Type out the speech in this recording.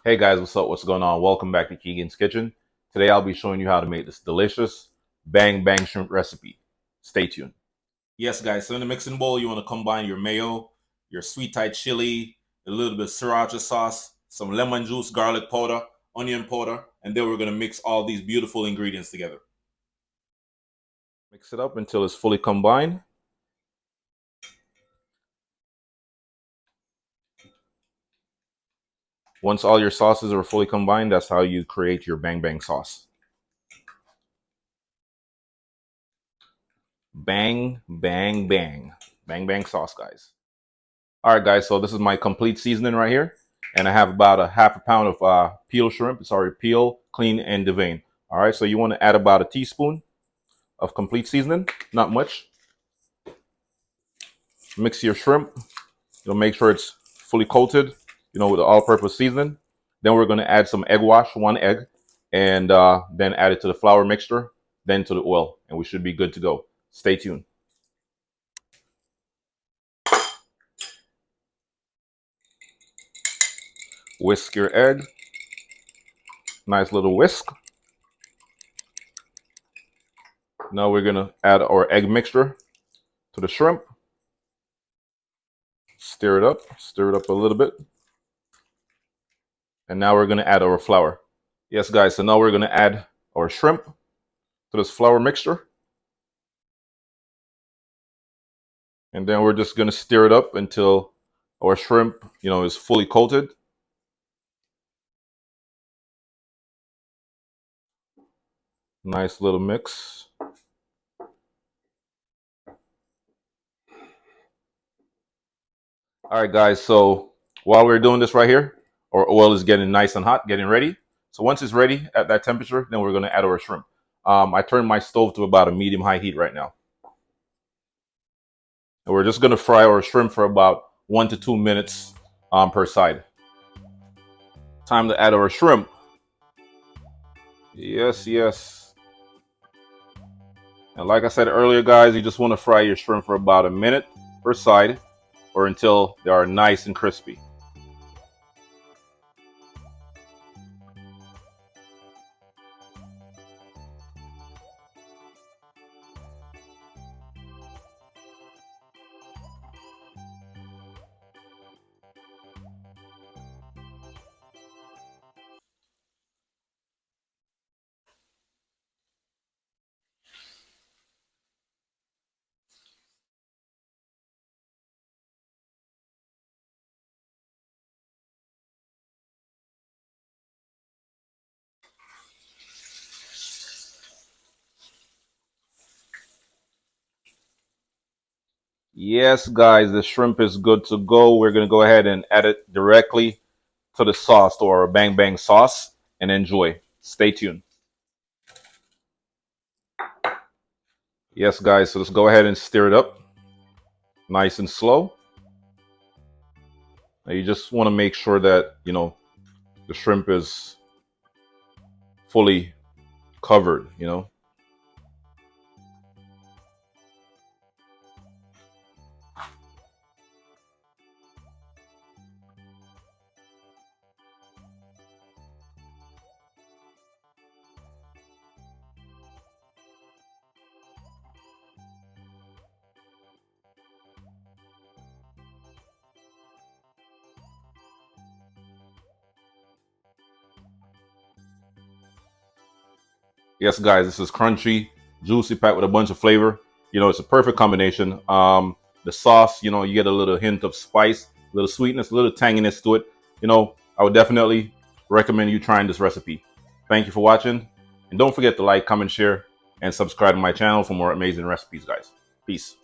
Hey guys, what's up? What's going on? Welcome back to Keegan's Kitchen. Today I'll be showing you how to make this delicious bang bang shrimp recipe. Stay tuned. Yes guys, so in the mixing bowl you want to combine your mayo, your sweet Thai chili, a little bit of Sriracha sauce, some lemon juice, garlic powder, onion powder, and then we're going to mix all these beautiful ingredients together. Mix it up until it's fully combined. Once all your sauces are fully combined, that's how you create your bang bang sauce. Bang, bang, bang. Bang, bang sauce, guys. All right, guys, so this is my complete seasoning right here. And I have about a half a pound of peeled shrimp. It's already peeled, clean, and deveined. All right, so you want to add about a teaspoon of complete seasoning, not much. Mix your shrimp. You'll make sure it's fully coated, with the all-purpose seasoning. Then we're going to add some egg wash, 1 egg, and then add it to the flour mixture, then to the oil, and we should be good to go. Stay tuned. Whisk your egg. Nice little whisk. Now we're going to add our egg mixture to the shrimp. Stir it up a little bit. And now we're going to add our flour. Yes, guys, so now we're going to add our shrimp to this flour mixture. And then we're just going to stir it up until our shrimp, is fully coated. Nice little mix. All right, guys, so while we're doing this right here, our oil is getting nice and hot, getting ready. So once it's ready at that temperature, then we're going to add our shrimp. I turned my stove to about a medium-high heat right now. And we're just going to fry our shrimp for about 1 to 2 minutes per side. Time to add our shrimp. Yes, yes. And like I said earlier, guys, you just want to fry your shrimp for about a minute per side or until they are nice and crispy. Yes, guys, the shrimp is good to go. We're going to go ahead and add it directly to the sauce, to our bang bang sauce, and enjoy. Stay tuned. Yes, guys, so let's go ahead and stir it up nice and slow. Now you just want to make sure that, the shrimp is fully covered. Yes, guys, this is crunchy, juicy, packed with a bunch of flavor. It's a perfect combination. The sauce, you get a little hint of spice, a little sweetness, a little tanginess to it. I would definitely recommend you trying this recipe. Thank you for watching. And don't forget to like, comment, share, and subscribe to my channel for more amazing recipes, guys. Peace.